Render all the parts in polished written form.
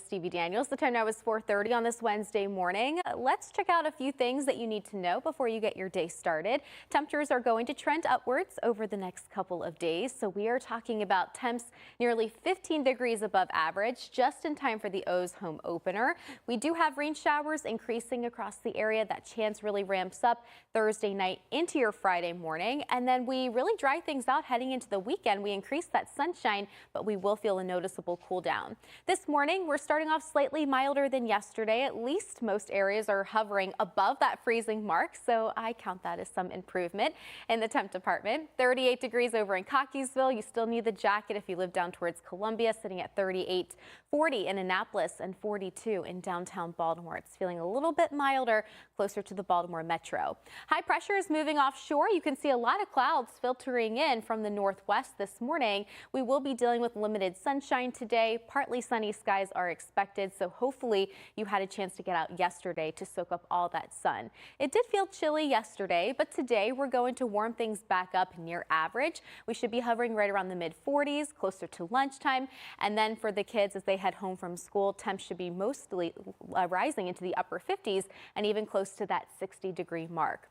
Stevie Daniels. The time now is 4:30 on this Wednesday morning. Let's check out a few things that you need to know before you get your day started. Temperatures are going to trend upwards over the next couple of days. So we are talking about temps nearly 15 degrees above average, just in time for the O's home opener. We do have rain showers increasing across the area. That chance really ramps up Thursday night into your Friday morning. And then we really dry things out heading into the weekend. We increase that sunshine, but we will feel a noticeable cool down. This morning, we're starting off slightly milder than yesterday. At least most areas are hovering above that freezing mark, so I count that as some improvement in the temp department. 38 degrees over in Cockeysville. You still need the jacket if you live down towards Columbia, sitting at 38, 40 in Annapolis, and 42 in downtown Baltimore. It's feeling a little bit milder closer to the Baltimore metro. High pressure is moving offshore. You can see a lot of clouds filtering in from the northwest this morning. We will be dealing with limited sunshine today. Partly sunny skies are expected, so hopefully you had a chance to get out yesterday to soak up all that sun. It did feel chilly yesterday, but today we're going to warm things back up near average. We should be hovering right around the mid-40s, closer to lunchtime. And then for the kids, as they head home from school, temps should be mostly rising into the upper 50s and even close to that 60-degree mark.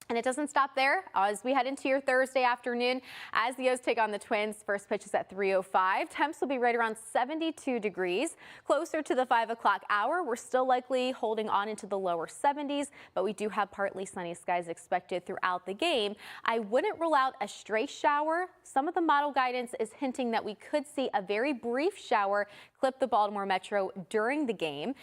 And it doesn't stop there. As we head into your Thursday afternoon, as the O's take on the Twins, first pitch is at 3:05. Temps will be right around 72 degrees. Closer to the 5 o'clock hour, we're still likely holding on into the lower 70s, but we do have partly sunny skies expected throughout the game. I wouldn't rule out a stray shower. Some of the model guidance is hinting that we could see a very brief shower clip the Baltimore metro during the game,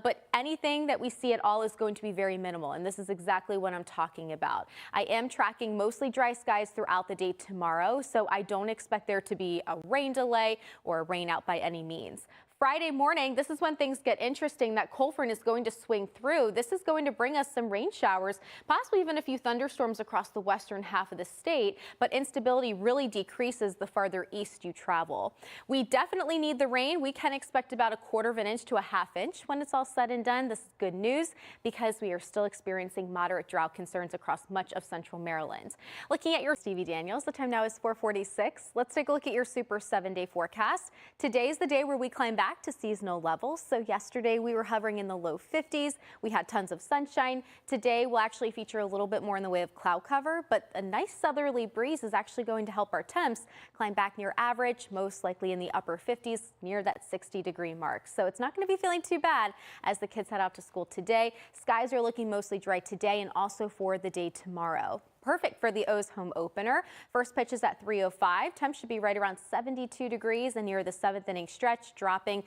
but anything that we see at all is going to be very minimal, and this is exactly what I'm talking about. I am tracking mostly dry skies throughout the day tomorrow, so I don't expect there to be a rain delay or a rain out by any means. Friday morning, this is when things get interesting. That cold front is going to swing through. This is going to bring us some rain showers, possibly even a few thunderstorms across the western half of the state, but instability really decreases the farther east you travel. We definitely need the rain. We can expect about a quarter of an inch to a half inch when it's all said and done. This is good news because we are still experiencing moderate drought concerns across much of central Maryland. Looking at your Stevie Daniels, the time now is 4:46. Let's take a look at your super 7-day forecast. Today's the day where we climb back to seasonal levels. So yesterday we were hovering in the low 50s. We had tons of sunshine. Today will actually feature a little bit more in the way of cloud cover, but a nice southerly breeze is actually going to help our temps climb back near average, most likely in the upper 50s, near that 60-degree mark. So it's not going to be feeling too bad as the kids head out to school today. Skies are looking mostly dry today and also for the day tomorrow. Perfect for the O's home opener. First pitch is at 3:05. Temps should be right around 72 degrees and near the 7th inning stretch, dropping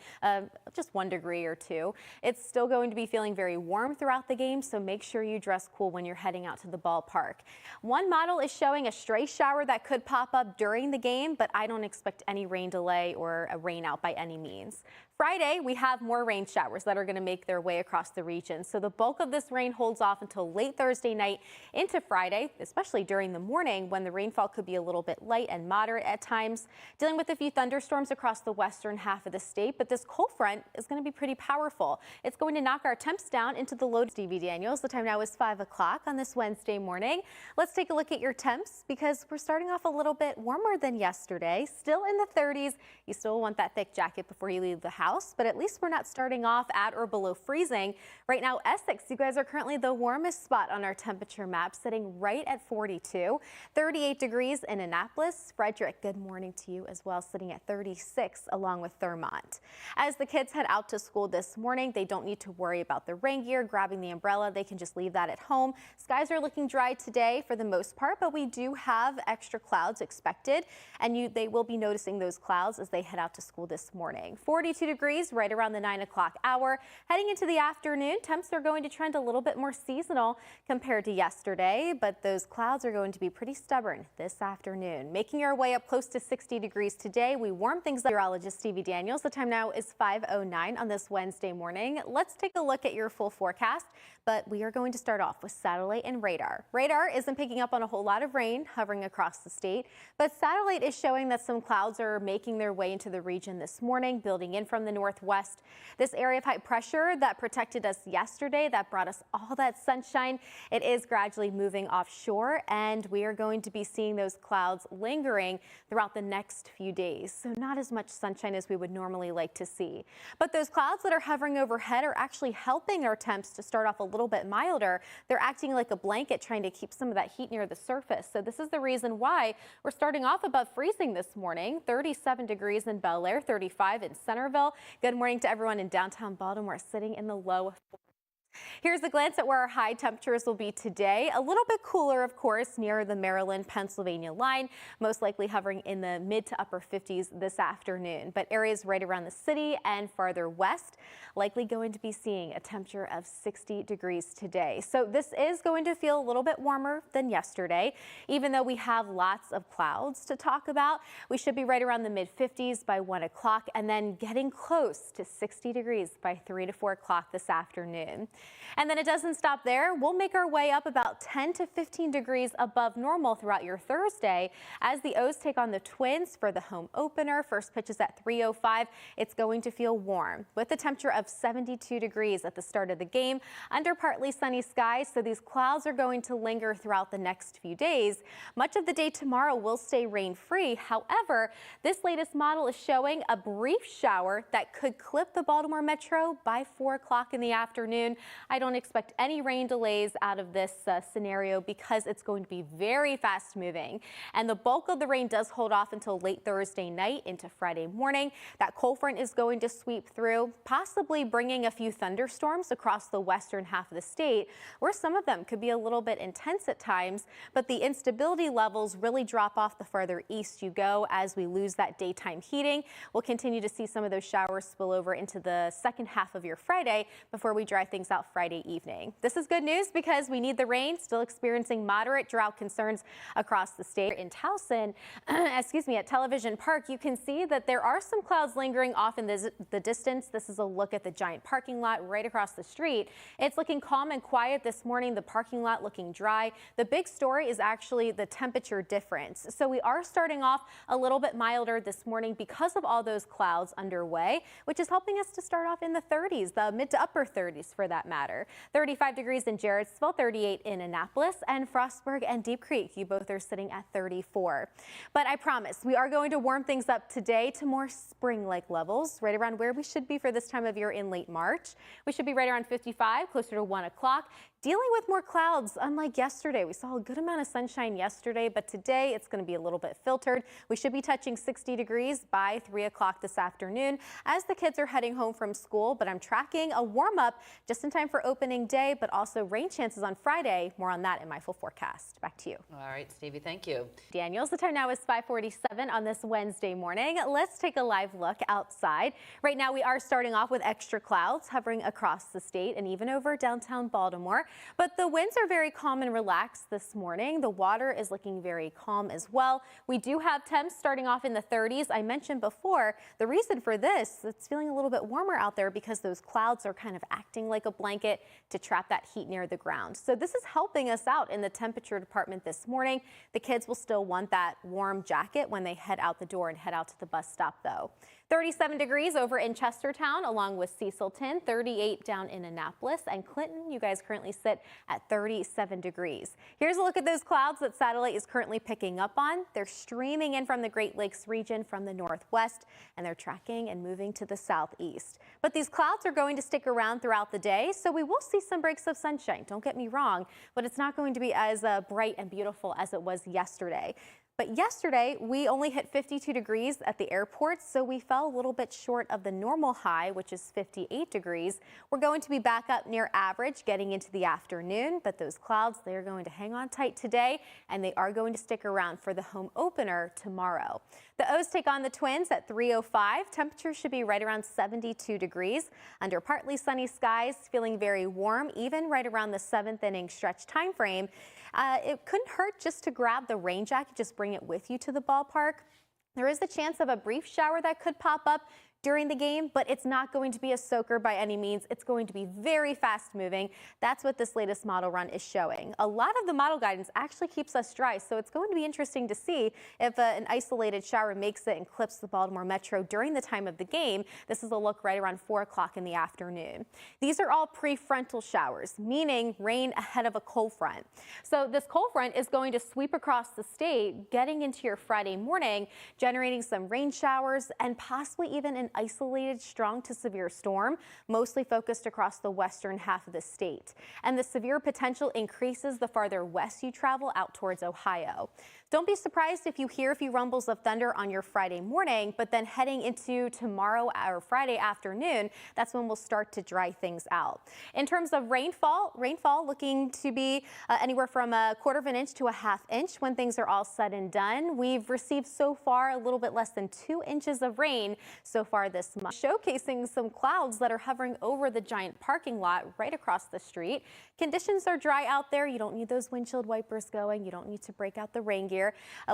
just 1 degree or 2. It's still going to be feeling very warm throughout the game, so make sure you dress cool when you're heading out to the ballpark. One model is showing a stray shower that could pop up during the game, but I don't expect any rain delay or a rain out by any means. Friday, we have more rain showers that are going to make their way across the region. So the bulk of this rain holds off until late Thursday night into Friday, especially during the morning when the rainfall could be a little bit light and moderate at times. Dealing with a few thunderstorms across the western half of the state, but this cold front is going to be pretty powerful. It's going to knock our temps down into the low. Stevie Daniels, the time now is 5 o'clock on this Wednesday morning. Let's take a look at your temps because we're starting off a little bit warmer than yesterday. Still in the 30s. You still want that thick jacket before you leave the house, but at least we're not starting off at or below freezing. Right now, Essex, you guys are currently the warmest spot on our temperature map, sitting right at 42. 38 degrees in Annapolis. Frederick, good morning to you as well, sitting at 36 along with Thurmont. As the kids head out to school this morning, they don't need to worry about the rain gear, grabbing the umbrella. They can just leave that at home. Skies are looking dry today for the most part, but we do have extra clouds expected, and they will be noticing those clouds as they head out to school this morning. 42 degrees right around the 9 o'clock hour. Heading into the afternoon, temps are going to trend a little bit more seasonal compared to yesterday, but those clouds are going to be pretty stubborn this afternoon. Making our way up close to 60 degrees today, we warm things up. Meteorologist Stevie Daniels, the time now is 5:09 on this Wednesday morning. Let's take a look at your full forecast, but we are going to start off with satellite and radar. Radar isn't picking up on a whole lot of rain hovering across the state, but satellite is showing that some clouds are making their way into the region this morning, building in from the the northwest. This area of high pressure that protected us yesterday, that brought us all that sunshine, it is gradually moving offshore, and we are going to be seeing those clouds lingering throughout the next few days. So not as much sunshine as we would normally like to see. But those clouds that are hovering overhead are actually helping our temps to start off a little bit milder. They're acting like a blanket, trying to keep some of that heat near the surface. So this is the reason why we're starting off above freezing this morning. 37 degrees in Bel Air, 35 in Centerville. Good morning to everyone in downtown Baltimore, sitting in the low. Here's a glance at where our high temperatures will be today. A little bit cooler, of course, near the Maryland-Pennsylvania line, most likely hovering in the mid to upper 50s this afternoon. But areas right around the city and farther west likely going to be seeing a temperature of 60 degrees today. So this is going to feel a little bit warmer than yesterday. Even though we have lots of clouds to talk about, we should be right around the mid 50s by 1 o'clock and then getting close to 60 degrees by 3 to 4 o'clock this afternoon. And then it doesn't stop there. We'll make our way up about 10 to 15 degrees above normal throughout your Thursday as the O's take on the Twins for the home opener. First pitch is at 3:05. It's going to feel warm with a temperature of 72 degrees at the start of the game under partly sunny skies. So these clouds are going to linger throughout the next few days. Much of the day tomorrow will stay rain free. However, this latest model is showing a brief shower that could clip the Baltimore Metro by 4 o'clock in the afternoon. I don't expect any rain delays out of this scenario because it's going to be very fast moving. And the bulk of the rain does hold off until late Thursday night into Friday morning. That cold front is going to sweep through, possibly bringing a few thunderstorms across the western half of the state, where some of them could be a little bit intense at times. But the instability levels really drop off the farther east you go as we lose that daytime heating. We'll continue to see some of those showers spill over into the second half of your Friday before we dry things out Friday evening. This is good news because we need the rain. Still experiencing moderate drought concerns across the state. In Towson, at Television Park, you can see that there are some clouds lingering off in the distance. This is a look at the giant parking lot right across the street. It's looking calm and quiet this morning. The parking lot looking dry. The big story is actually the temperature difference. So we are starting off a little bit milder this morning because of all those clouds underway, which is helping us to start off in the 30s, the mid to upper 30s for that matter. 35 degrees in Jarrettsville, 38 in Annapolis, and Frostburg and Deep Creek. You both are sitting at 34. But I promise we are going to warm things up today to more spring-like levels, right around where we should be for this time of year in late March. We should be right around 55, closer to 1 o'clock. Dealing with more clouds, unlike yesterday. We saw a good amount of sunshine yesterday, but today it's going to be a little bit filtered. We should be touching 60 degrees by 3 o'clock this afternoon as the kids are heading home from school. But I'm tracking a warm up just in time for opening day, but also rain chances on Friday. More on that in my full forecast. Back to you. All right, Stevie, thank you. Daniels, the time now is 5:47 on this Wednesday morning. Let's take a live look outside. Right now we are starting off with extra clouds hovering across the state and even over downtown Baltimore. But the winds are very calm and relaxed this morning. The water is looking very calm as well. We do have temps starting off in the 30s. I mentioned before the reason for this, it's feeling a little bit warmer out there because those clouds are kind of acting like a blanket to trap that heat near the ground. So this is helping us out in the temperature department this morning. The kids will still want that warm jacket when they head out the door and head out to the bus stop though. 37 degrees over in Chestertown along with Cecilton, 38 down in Annapolis, and Clinton, you guys currently sit at 37 degrees. Here's a look at those clouds that satellite is currently picking up on. They're streaming in from the Great Lakes region from the northwest, and they're tracking and moving to the southeast. But these clouds are going to stick around throughout the day, so we will see some breaks of sunshine. Don't get me wrong, but it's not going to be as bright and beautiful as it was yesterday. But yesterday, we only hit 52 degrees at the airport, so we fell a little bit short of the normal high, which is 58 degrees. We're going to be back up near average getting into the afternoon, but those clouds, they are going to hang on tight today, and they are going to stick around for the home opener tomorrow. The O's take on the Twins at 3:05. Temperatures should be right around 72 degrees. Under partly sunny skies, feeling very warm, even right around the 7th inning stretch time frame. It couldn't hurt just to grab the rain jacket, just bring it with you to the ballpark. There is a chance of a brief shower that could pop up during the game, but it's not going to be a soaker by any means. It's going to be very fast moving. That's what this latest model run is showing. A lot of the model guidance actually keeps us dry, so it's going to be interesting to see if an isolated shower makes it and clips the Baltimore Metro during the time of the game. This is a look right around 4 o'clock in the afternoon. These are all prefrontal showers, meaning rain ahead of a cold front. So this cold front is going to sweep across the state, getting into your Friday morning, generating some rain showers and possibly even an isolated strong to severe storm, mostly focused across the western half of the state. And the severe potential increases the farther west you travel out towards Ohio. Don't be surprised if you hear a few rumbles of thunder on your Friday morning, but then heading into tomorrow or Friday afternoon, that's when we'll start to dry things out. In terms of rainfall looking to be anywhere from a 1/4 of an inch to a 1/2 inch when things are all said and done. We've received so far a little bit less than 2 inches of rain so far this month, showcasing some clouds that are hovering over the giant parking lot right across the street. Conditions are dry out there. You don't need those windshield wipers going. You don't need to break out the rain gear.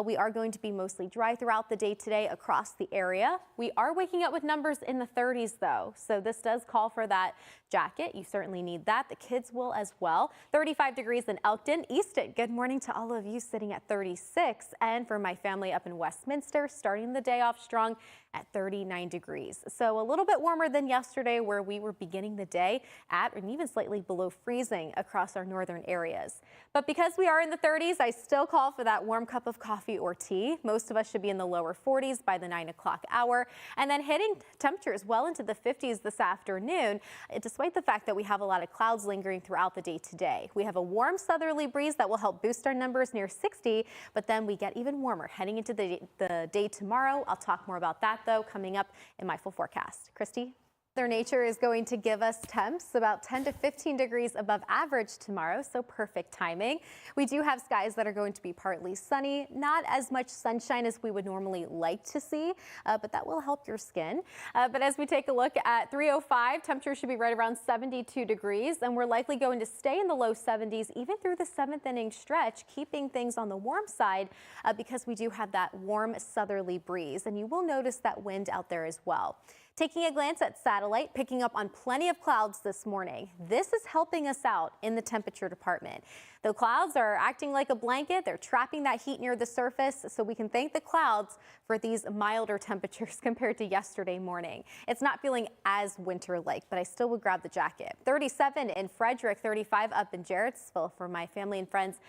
We are going to be mostly dry throughout the day today across the area. We are waking up with numbers in the 30s though, so this does call for that jacket. You certainly need that. The kids will as well. 35 degrees in Elkton. Easton, good morning to all of you, sitting at 36. And for my family up in Westminster, starting the day off strong at 39 degrees. So a little bit warmer than yesterday, where we were beginning the day at and even slightly below freezing across our northern areas. But because we are in the 30s, I still call for that warm cup of coffee or tea. Most of us should be in the lower 40s by the 9 o'clock hour, and then hitting temperatures well into the 50s this afternoon, despite the fact that we have a lot of clouds lingering throughout the day today. We have a warm southerly breeze that will help boost our numbers near 60, but then we get even warmer heading into the day tomorrow. I'll talk more about that though coming up in my full forecast. Christy? Mother Nature is going to give us temps about 10 to 15 degrees above average tomorrow, so perfect timing. We do have skies that are going to be partly sunny, not as much sunshine as we would normally like to see, but that will help your skin. But as we take a look at 3:05, temperatures should be right around 72 degrees, and we're likely going to stay in the low 70s even through the 7th inning stretch, keeping things on the warm side because we do have that warm southerly breeze, and you will notice that wind out there as well. Taking a glance at satellite, picking up on plenty of clouds this morning. This is helping us out in the temperature department. The clouds are acting like a blanket. They're trapping that heat near the surface, so we can thank the clouds for these milder temperatures compared to yesterday morning. It's not feeling as winter-like, but I still would grab the jacket. 37 in Frederick, 35 up in Jarrettsville for my family and friends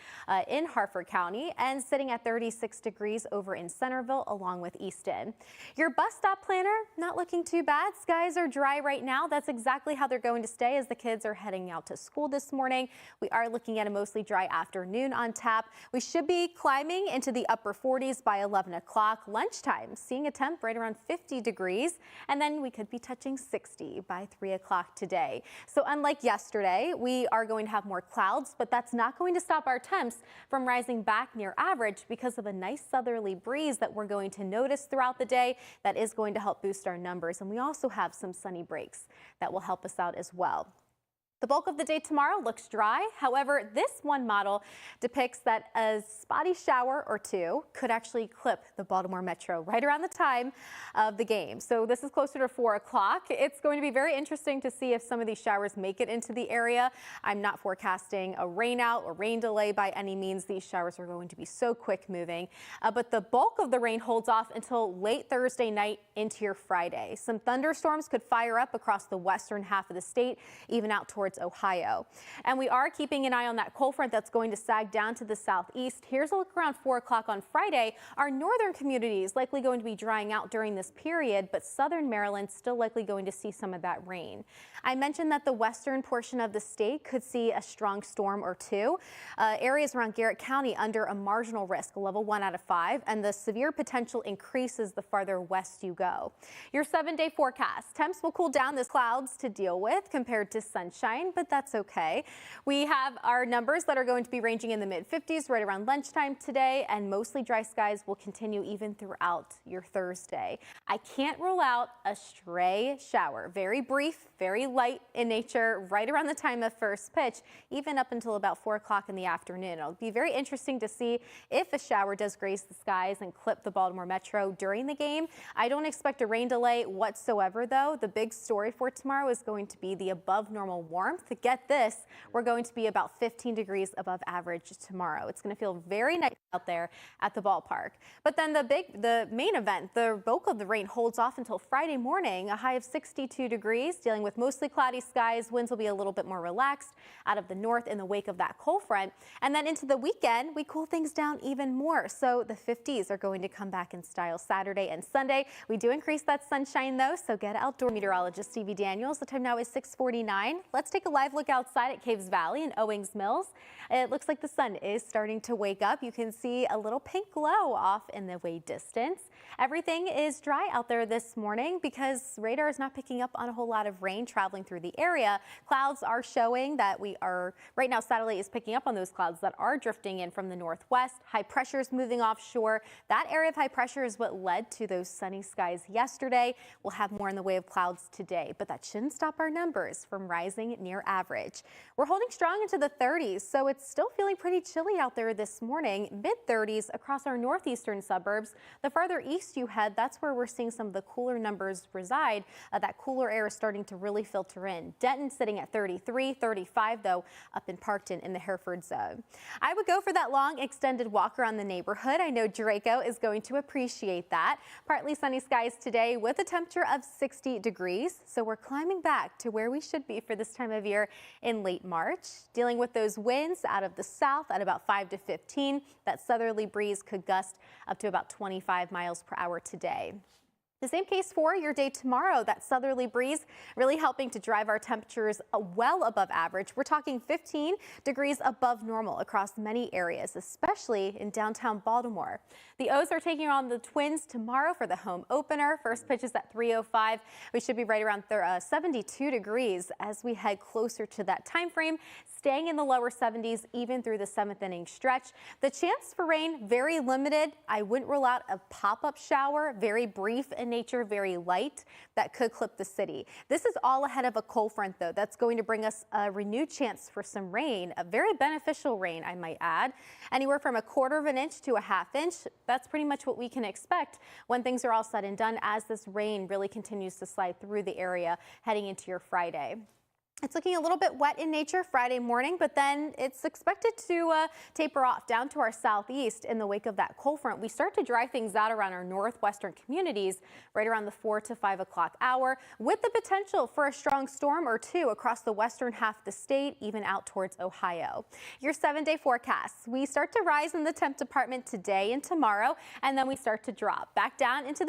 in Harford County, and sitting at 36 degrees over in Centerville along with Easton. Your bus stop planner, not looking too bad. Skies are dry right now. That's exactly how they're going to stay as the kids are heading out to school this morning. We are looking at a mostly dry afternoon on tap. We should be climbing into the upper 40s by 11 o'clock. Lunchtime, seeing a temp right around 50 degrees, and then we could be touching 60 by 3 o'clock today. So unlike yesterday, we are going to have more clouds, but that's not going to stop our temps from rising back near average because of a nice southerly breeze that we're going to notice throughout the day. That is going to help boost our numbers, and we also have some sunny breaks that will help us out as well. The bulk of the day tomorrow looks dry. However, this one model depicts that a spotty shower or two could actually clip the Baltimore Metro right around the time of the game. So this is closer to 4 o'clock. It's going to be very interesting to see if some of these showers make it into the area. I'm not forecasting a rain out or rain delay by any means. These showers are going to be so quick moving. But the bulk of the rain holds off until late Thursday night into your Friday. Some thunderstorms could fire up across the western half of the state, even out towards Ohio. And we are keeping an eye on that cold front that's going to sag down to the southeast. Here's a look around 4 o'clock on Friday. Our northern communities likely going to be drying out during this period, but southern Maryland still likely going to see some of that rain. I mentioned that the western portion of the state could see a strong storm or two. Areas around Garrett County under a marginal risk, level 1 out of 5, and the severe potential increases the farther west you go. Your 7-day forecast. Temps will cool down. There's clouds to deal with compared to sunshine. sunshine, but that's okay. We have our numbers that are going to be ranging in the mid-50s right around lunchtime today, and mostly dry skies will continue even throughout your Thursday. I can't rule out a stray shower, very brief, very light in nature, right around the time of first pitch, even up until about 4 o'clock in the afternoon. It'll be very interesting to see if a shower does graze the skies and clip the Baltimore Metro during the game. I don't expect a rain delay whatsoever, though. The big story for tomorrow is going to be the above normal warmth. Get this, we're going to be about 15 degrees above average tomorrow. It's going to feel very nice out there at the ballpark. But then the main event, the bulk of the rain holds off until Friday morning, a high of 62 degrees, dealing with mostly cloudy skies. Winds will be a little bit more relaxed out of the north in the wake of that cold front. And then into the weekend, we cool things down even more. So the 50s are going to come back in style Saturday and Sunday. We do increase that sunshine, though, so get outdoor. Meteorologist Stevie D. The time now is 6:49. Let's take a live look outside at Caves Valley and Owings Mills. It looks like the sun is starting to wake up. You can see a little pink glow off in the way distance. Everything is dry out there this morning because radar is not picking up on a whole lot of rain traveling through the area. Clouds are showing that right now satellite is picking up on those clouds that are drifting in from the northwest. High pressure is moving offshore. That area of high pressure is what led to those sunny skies yesterday. We'll have more in the way of clouds today, but that shouldn't stop our numbers from rising near average. We're holding strong into the 30s, so it's still feeling pretty chilly out there this morning. Mid-30s across our northeastern suburbs. The farther east you head, that's where we're seeing some of the cooler numbers reside. That cooler air is starting to really filter in. Denton sitting at 33, 35 though up in Parkton in the Hereford zone. I would go for that long extended walk around the neighborhood. I know Draco is going to appreciate that. Partly sunny skies today with a temperature of 60 degrees. So we're climbing back to where we should be for this time of year in late March. Dealing with those winds out of the south at about 5 to 15. That southerly breeze could gust up to about 25 miles per hour today. The same case for your day tomorrow. That southerly breeze really helping to drive our temperatures well above average. We're talking 15 degrees above normal across many areas, especially in downtown Baltimore. The O's are taking on the Twins tomorrow for the home opener. First pitch is at 3:05. We should be right around 72 degrees as we head closer to that time frame, staying in the lower 70s even through the 7th inning stretch. The chance for rain very limited. I wouldn't rule out a pop-up shower, very brief in nature, very light, that could clip the city. This is all ahead of a cold front, though. That's going to bring us a renewed chance for some rain, a very beneficial rain, I might add. Anywhere from 1/4 of an inch to a 1/2 inch. That's pretty much what we can expect when things are all said and done as this rain really continues to slide through the area heading into your Friday. It's looking a little bit wet in nature Friday morning, but then it's expected to taper off down to our southeast in the wake of that cold front. We start to dry things out around our northwestern communities right around the 4 to 5 o'clock hour, with the potential for a strong storm or two across the western half of the state, even out towards Ohio. Your 7-day forecasts. We start to rise in the temp department today and tomorrow, and then we start to drop back down into the